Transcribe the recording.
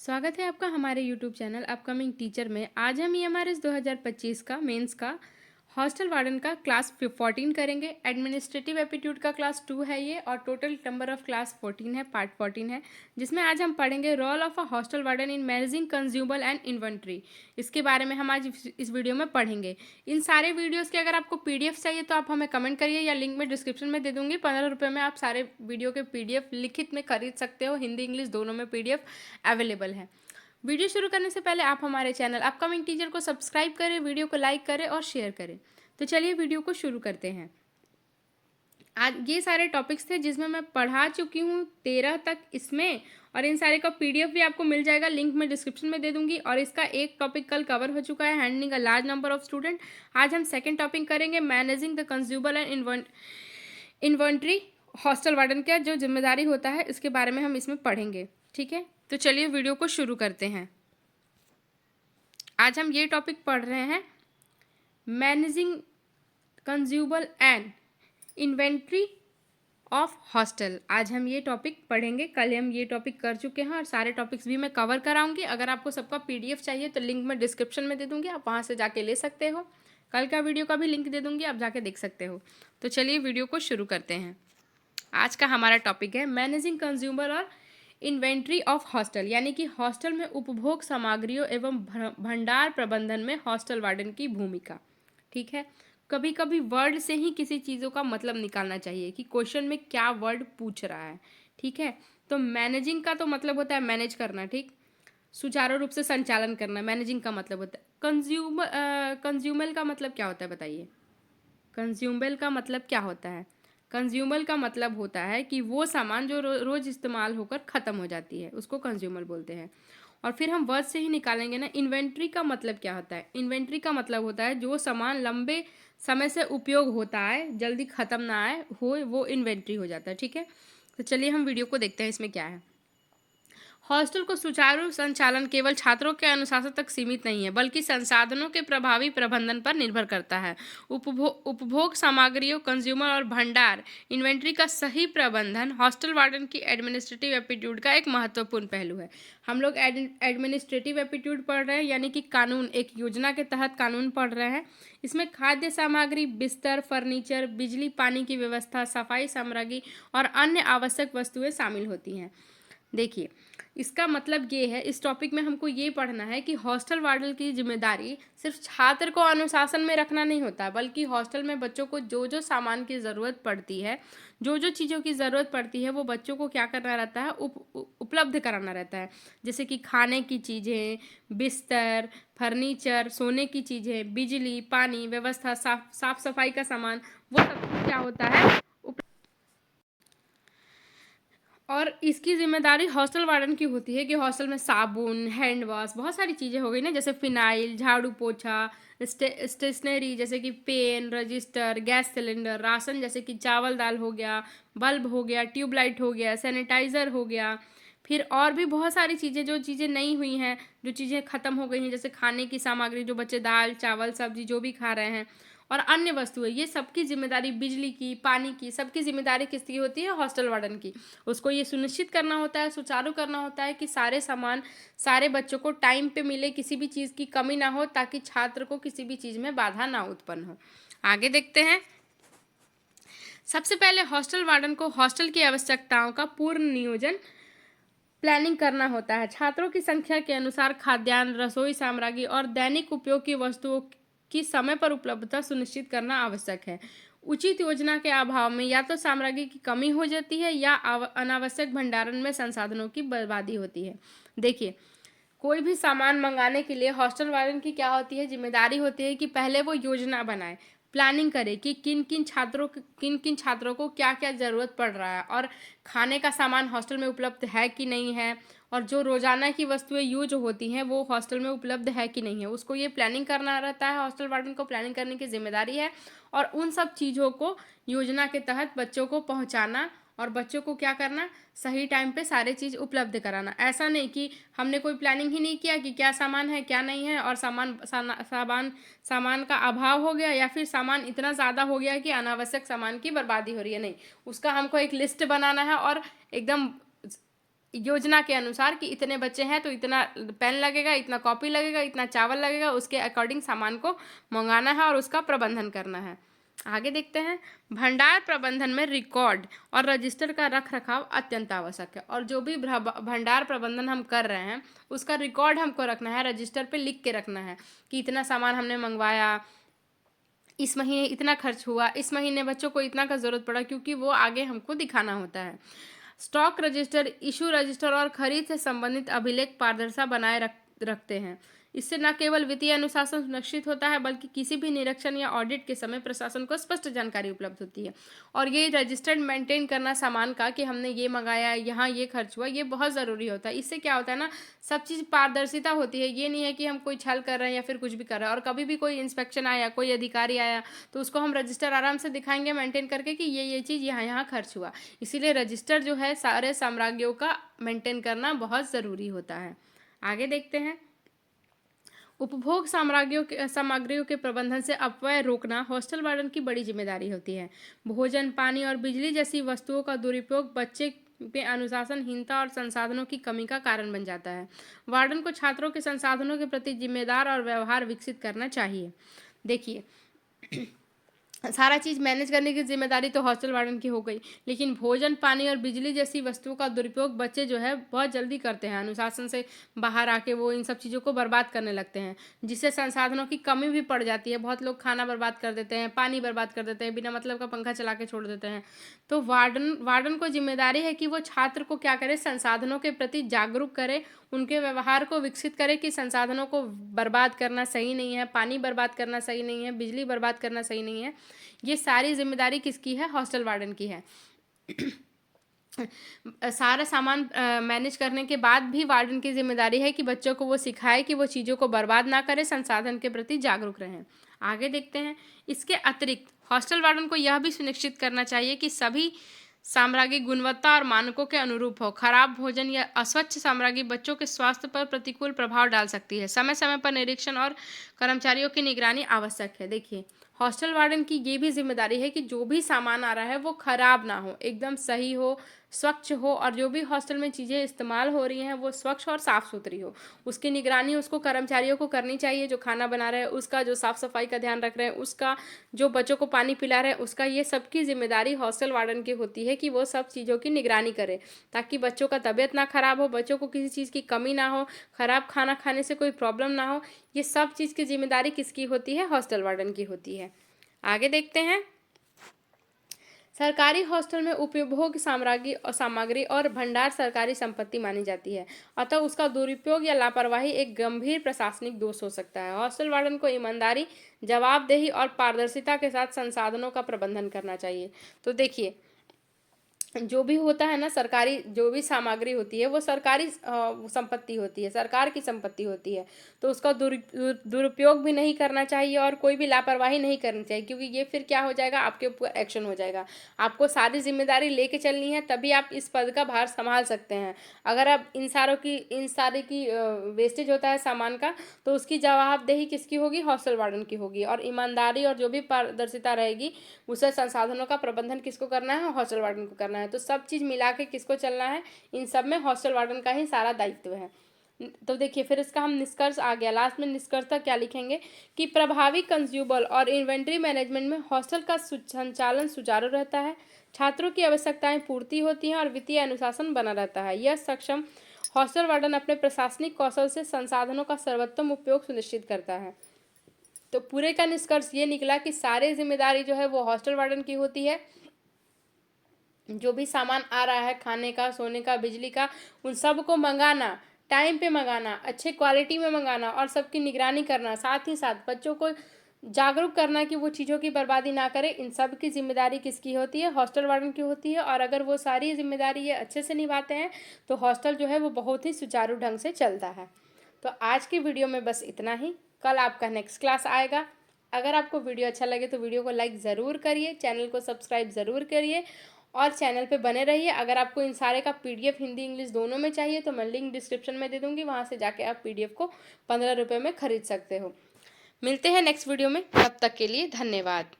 स्वागत है आपका हमारे यूट्यूब चैनल अपकमिंग टीचर में। आज हम ईएमआरएस 2025 का मेंस का हॉस्टल वार्डन का क्लास 14 करेंगे। एडमिनिस्ट्रेटिव एप्टीट्यूड का क्लास 2 है ये, और टोटल नंबर ऑफ क्लास 14 है, पार्ट 14 है, जिसमें आज हम पढ़ेंगे role of a hostel warden in managing consumer and inventory. इसके बारे में हम आज इस वीडियो में पढ़ेंगे। इन सारे वीडियोज़ के अगर आपको पीडीएफ चाहिए तो आप हमें कमेंट करिए, या लिंक में डिस्क्रिप्शन में दे दूँगी। 15 रुपये में आप सारे वीडियो के पीडीएफ लिखित में खरीद सकते हो। हिंदी इंग्लिश दोनों में पीडीएफ अवेलेबल है। वीडियो शुरू करने से पहले आप हमारे चैनल अपकमिंग टीचर को सब्सक्राइब करें, वीडियो को लाइक करें और शेयर करें। तो चलिए वीडियो को शुरू करते हैं। आज ये सारे टॉपिक्स थे जिसमें मैं पढ़ा चुकी हूँ 13 तक इसमें, और इन सारे का पीडीएफ भी आपको मिल जाएगा, लिंक मैं डिस्क्रिप्शन में दे दूंगी। और इसका एक टॉपिक कल कवर हो चुका है, handling a large number of student. आज हम सेकेंड टॉपिक करेंगे, managing the consumer and inventory. Hostel warden का जो जिम्मेदारी होता है इसके बारे में हम इसमें पढ़ेंगे। ठीक है, तो चलिए वीडियो को शुरू करते हैं। आज हम ये टॉपिक पढ़ रहे हैं, managing consumer and inventory of hostel. आज हम ये टॉपिक पढ़ेंगे। कल हम ये टॉपिक कर चुके हैं और सारे टॉपिक्स भी मैं कवर कराऊंगी। अगर आपको सबका पीडीएफ चाहिए तो लिंक मैं डिस्क्रिप्शन में दे दूंगी, आप वहाँ से जाके ले सकते हो। कल का वीडियो का भी लिंक दे दूंगी, आप जाके देख सकते हो। तो चलिए वीडियो को शुरू करते हैं। आज का हमारा टॉपिक है मैनेजिंग कंज्यूमर और इन्वेंट्री ऑफ हॉस्टल, यानी कि हॉस्टल में उपभोग सामग्रियों एवं भंडार प्रबंधन में हॉस्टल वार्डन की भूमिका। ठीक है, कभी कभी वर्ड से ही किसी चीज़ों का मतलब निकालना चाहिए कि क्वेश्चन में क्या वर्ड पूछ रहा है। ठीक है, तो मैनेजिंग का तो मतलब होता है मैनेज करना, ठीक, सुचारू रूप से संचालन करना। मैनेजिंग का मतलब होता है कंज्यूमर का मतलब क्या होता है बताइए। कंज्यूमबल का मतलब क्या होता है? कंज्यूमबल का मतलब होता है कि वो सामान जो रोज़ इस्तेमाल होकर ख़त्म हो जाती है, उसको कंज्यूमर बोलते हैं। और फिर हम वर्ड से ही निकालेंगे ना, इन्वेंट्री का मतलब क्या होता है? इन्वेंट्री का मतलब होता है जो सामान लंबे समय से उपयोग होता है, जल्दी ख़त्म ना आए हो, वो इन्वेंट्री हो जाता है। ठीक है, तो चलिए हम वीडियो को देखते हैं इसमें क्या है। हॉस्टल को सुचारू संचालन केवल छात्रों के अनुशासन तक सीमित नहीं है, बल्कि संसाधनों के प्रभावी प्रबंधन पर निर्भर करता है। उपभोग सामग्रियों, कंज्यूमर और भंडार इन्वेंट्री का सही प्रबंधन हॉस्टल वार्डन की एडमिनिस्ट्रेटिव एप्टीट्यूड का एक महत्वपूर्ण पहलू है। हम लोग एडमिनिस्ट्रेटिव एप्टीट्यूड पढ़ रहे हैं, यानी कि कानून, एक योजना के तहत कानून पढ़ रहे हैं। इसमें खाद्य सामग्री, बिस्तर, फर्नीचर, बिजली पानी की व्यवस्था, सफाई सामग्री और अन्य आवश्यक वस्तुएं शामिल होती हैं। देखिए, इसका मतलब ये है, इस टॉपिक में हमको ये पढ़ना है कि हॉस्टल वार्डन की जिम्मेदारी सिर्फ छात्र को अनुशासन में रखना नहीं होता, बल्कि हॉस्टल में बच्चों को जो जो सामान की ज़रूरत पड़ती है, जो जो चीज़ों की ज़रूरत पड़ती है, वो बच्चों को क्या करना रहता है, उपलब्ध कराना रहता है। जैसे कि खाने की चीज़ें, बिस्तर, फर्नीचर, सोने की चीज़ें, बिजली पानी व्यवस्था, साफ सफाई का सामान, वो सब क्या होता है। और इसकी जिम्मेदारी हॉस्टल वार्डन की होती है कि हॉस्टल में साबुन, हैंड वॉश, बहुत सारी चीज़ें हो गई ना, जैसे फिनाइल, झाड़ू पोछा, स्टेशनरी जैसे कि pen, register, gas cylinder, ration जैसे कि चावल दाल हो गया, बल्ब हो गया, ट्यूबलाइट हो गया, सैनिटाइज़र हो गया। फिर और भी बहुत सारी चीज़ें, जो चीज़ें नहीं हुई हैं, जो चीज़ें ख़त्म हो गई हैं, जैसे खाने की सामग्री, जो बच्चे दाल चावल सब्जी जो भी खा रहे हैं, और अन्य वस्तुएं, ये सबकी जिम्मेदारी, बिजली की, पानी की, सबकी जिम्मेदारी किसकी होती है? हॉस्टल वार्डन की। उसको ये सुनिश्चित करना होता है, सुचारू करना होता है कि सारे सामान सारे बच्चों को टाइम पे मिले, किसी भी चीज़ की कमी ना हो, ताकि छात्र को किसी भी चीज़ में बाधा ना उत्पन्न हो। आगे देखते हैं। सबसे पहले हॉस्टल वार्डन को हॉस्टल की आवश्यकताओं का पूर्ण नियोजन, प्लानिंग करना होता है। छात्रों की संख्या के अनुसार खाद्यान्न, रसोई सामग्री और दैनिक उपयोग की वस्तुओं की समय पर उपलब्धता सुनिश्चित करना आवश्यक है। उचित योजना के अभाव में या तो सामग्री की कमी हो जाती है, या अनावश्यक भंडारण में संसाधनों की बर्बादी होती है। देखिए, कोई भी सामान मंगाने के लिए हॉस्टल वार्डन की क्या होती है? जिम्मेदारी होती है कि पहले वो योजना बनाए, प्लानिंग करे कि किन किन छात्रों को क्या क्या ज़रूरत पड़ रहा है, और खाने का सामान हॉस्टल में उपलब्ध है कि नहीं है, और जो रोज़ाना की वस्तुएं यूज होती हैं वो हॉस्टल में उपलब्ध है कि नहीं है, उसको ये प्लानिंग करना रहता है। हॉस्टल वार्डन को प्लानिंग करने की जिम्मेदारी है, और उन सब चीज़ों को योजना के तहत बच्चों को पहुँचाना, और बच्चों को क्या करना, सही टाइम पे सारे चीज़ उपलब्ध कराना। ऐसा नहीं कि हमने कोई प्लानिंग ही नहीं किया कि क्या सामान है क्या नहीं है, और सामान का अभाव हो गया, या फिर सामान इतना ज़्यादा हो गया कि अनावश्यक सामान की बर्बादी हो रही है। नहीं, उसका हमको एक लिस्ट बनाना है, और एकदम योजना के अनुसार कि इतने बच्चे हैं तो इतना पेन लगेगा, इतना कॉपी लगेगा, इतना चावल लगेगा, उसके अकॉर्डिंग सामान को मंगाना है और उसका प्रबंधन करना है। आगे देखते हैं, भंडार प्रबंधन में रिकॉर्ड और रजिस्टर का रख रखाव अत्यंत आवश्यक है। और जो भी भंडार प्रबंधन हम कर रहे हैं उसका रिकॉर्ड हमको रखना है, रजिस्टर पे लिख के रखना है कि इतना सामान हमने मंगवाया, इस महीने इतना खर्च हुआ, इस महीने बच्चों को इतना का ज़रूरत पड़ा, क्योंकि वो आगे हमको दिखाना होता है। स्टॉक रजिस्टर, इशू रजिस्टर और खरीद से संबंधित अभिलेख पारदर्शिता बनाए रखते हैं। इससे न केवल वित्तीय अनुशासन सुनिश्चित होता है बल्कि किसी भी निरीक्षण या ऑडिट के समय प्रशासन को स्पष्ट जानकारी उपलब्ध होती है। और ये रजिस्टर्ड मेंटेन करना सामान का कि हमने ये मंगाया, यहाँ ये खर्च हुआ, ये बहुत ज़रूरी होता है। इससे क्या होता है ना, सब चीज़ पारदर्शिता होती है। ये नहीं है कि हम कोई छल कर रहे हैं या फिर कुछ भी कर रहे हैं। और कभी भी कोई इंस्पेक्शन आया, कोई अधिकारी आया, तो उसको हम रजिस्टर आराम से दिखाएंगे मेंटेन करके कि ये चीज़ यहाँ यहाँ खर्च हुआ। इसीलिए रजिस्टर जो है सारे साम्राज्यों का मेंटेन करना बहुत ज़रूरी होता है। आगे देखते हैं, उपभोग सामग्रियों के प्रबंधन से अपव्यय रोकना हॉस्टल वार्डन की बड़ी जिम्मेदारी होती है। भोजन, पानी और बिजली जैसी वस्तुओं का दुरुपयोग बच्चे पे अनुशासनहीनता और संसाधनों की कमी का कारण बन जाता है। वार्डन को छात्रों के संसाधनों के प्रति जिम्मेदार और व्यवहार विकसित करना चाहिए। देखिए, सारा चीज़ मैनेज करने की जिम्मेदारी तो हॉस्टल वार्डन की हो गई, लेकिन भोजन, पानी और बिजली जैसी वस्तुओं का दुरुपयोग बच्चे जो है बहुत जल्दी करते हैं। अनुशासन से बाहर आके वो इन सब चीज़ों को बर्बाद करने लगते हैं, जिससे संसाधनों की कमी भी पड़ जाती है। बहुत लोग खाना बर्बाद कर देते हैं, पानी बर्बाद कर देते हैं, बिना मतलब का पंखा चला के छोड़ देते हैं। तो वार्डन को जिम्मेदारी है कि वो छात्र को क्या करे, संसाधनों के प्रति जागरूक करे, उनके व्यवहार को विकसित करे कि संसाधनों को बर्बाद करना सही नहीं है, पानी बर्बाद करना सही नहीं है, बिजली बर्बाद करना सही नहीं है। ये सारी जिम्मेदारी किसकी है? हॉस्टल वार्डन की है। सारा सामान मैनेज करने के बाद भी वार्डन की जिम्मेदारी है कि बच्चों को वो सिखाए कि वो चीज़ों को बर्बाद ना करें, संसाधन के प्रति जागरूक रहें। आगे देखते हैं, इसके अतिरिक्त हॉस्टल वार्डन को यह भी सुनिश्चित करना चाहिए कि सभी सामग्री गुणवत्ता और मानकों के अनुरूप हो। खराब भोजन या अस्वच्छ सामग्री बच्चों के स्वास्थ्य पर प्रतिकूल प्रभाव डाल सकती है। समय समय पर निरीक्षण और कर्मचारियों की निगरानी आवश्यक है। देखिए, हॉस्टल वार्डन की ये भी जिम्मेदारी है कि जो भी सामान आ रहा है वो खराब ना हो, एकदम सही हो, स्वच्छ हो, और जो भी हॉस्टल में चीज़ें इस्तेमाल हो रही हैं वो स्वच्छ और साफ़ सुथरी हो। उसकी निगरानी उसको कर्मचारियों को करनी चाहिए, जो खाना बना रहे हैं उसका, जो साफ़ सफाई का ध्यान रख रहे हैं उसका, जो बच्चों को पानी पिला रहे हैं उसका। ये सबकी जिम्मेदारी हॉस्टल वार्डन की होती है कि वो सब चीज़ों की निगरानी करे, ताकि बच्चों का तबीयत ना खराब हो, बच्चों को किसी चीज़ की कमी ना हो, ख़राब खाना खाने से कोई प्रॉब्लम ना हो। ये सब चीज़ की जिम्मेदारी किसकी होती है? हॉस्टल वार्डन की होती है। आगे देखते हैं, सरकारी हॉस्टल में उपभोग सामग्री और भंडार सरकारी संपत्ति मानी जाती है, अतः उसका दुरुपयोग या लापरवाही एक गंभीर प्रशासनिक दोष हो सकता है। हॉस्टल वार्डन को ईमानदारी, जवाबदेही और पारदर्शिता के साथ संसाधनों का प्रबंधन करना चाहिए। तो देखिए, जो भी होता है ना, सरकारी जो भी सामग्री होती है वो सरकारी संपत्ति होती है, सरकार की संपत्ति होती है, तो उसका दुरुपयोग भी नहीं करना चाहिए और कोई भी लापरवाही नहीं करनी चाहिए, क्योंकि ये फिर क्या हो जाएगा, आपके ऊपर एक्शन हो जाएगा। आपको सारी जिम्मेदारी लेके चलनी है, तभी आप इस पद का भार संभाल सकते हैं। अगर आप इन सारी की वेस्टेज होता है सामान का, तो उसकी जवाबदेही किसकी होगी? हॉस्टल वार्डन की होगी। और ईमानदारी और जो भी पारदर्शिता रहेगी, उसे संसाधनों का प्रबंधन किसको करना है? हॉस्टल वार्डन को करना है। तो सब चीज़ मिला के किसको चलना है? इन सब में हॉस्टल वार्डन का ही सारा दायित्व है। तो देखिए, फिर इसका हम निष्कर्ष आ गया, लास्ट में निष्कर्षता क्या लिखेंगे कि प्रभावी कंज्यूमर और इन्वेंट्री मैनेजमेंट में हॉस्टल का संचालन सुचारू रहता है, छात्रों की आवश्यकताएं पूर्ति होती हैं और वित्तीय अनुशासन बना रहता है। यह सक्षम हॉस्टल वार्डन अपने प्रशासनिक कौशल से संसाधनों का सर्वोत्तम उपयोग सुनिश्चित करता है। तो पूरे का निष्कर्ष ये निकला कि सारी जिम्मेदारी जो है वो हॉस्टल वार्डन की होती है। जो भी सामान आ रहा है, खाने का, सोने का, बिजली का, उन सब को मंगाना, टाइम पे मंगाना, अच्छे क्वालिटी में मंगाना और सबकी निगरानी करना, साथ ही साथ बच्चों को जागरूक करना कि वो चीज़ों की बर्बादी ना करें। इन सब की जिम्मेदारी किसकी होती है? हॉस्टल वार्डन की होती है। और अगर वो सारी जिम्मेदारी ये अच्छे से निभाते हैं तो हॉस्टल जो है वो बहुत ही सुचारू ढंग से चलता है। तो आज की वीडियो में बस इतना ही। कल आपका नेक्स्ट क्लास आएगा। अगर आपको वीडियो अच्छा लगे तो वीडियो को लाइक ज़रूर करिए, चैनल को सब्सक्राइब ज़रूर करिए और चैनल पे बने रहिए। अगर आपको इन सारे का PDF हिंदी इंग्लिश दोनों में चाहिए तो मैं लिंक डिस्क्रिप्शन में दे दूँगी, वहाँ से जाके आप PDF को 15 रुपये में ख़रीद सकते हो। मिलते हैं नेक्स्ट वीडियो में, तब तक के लिए धन्यवाद।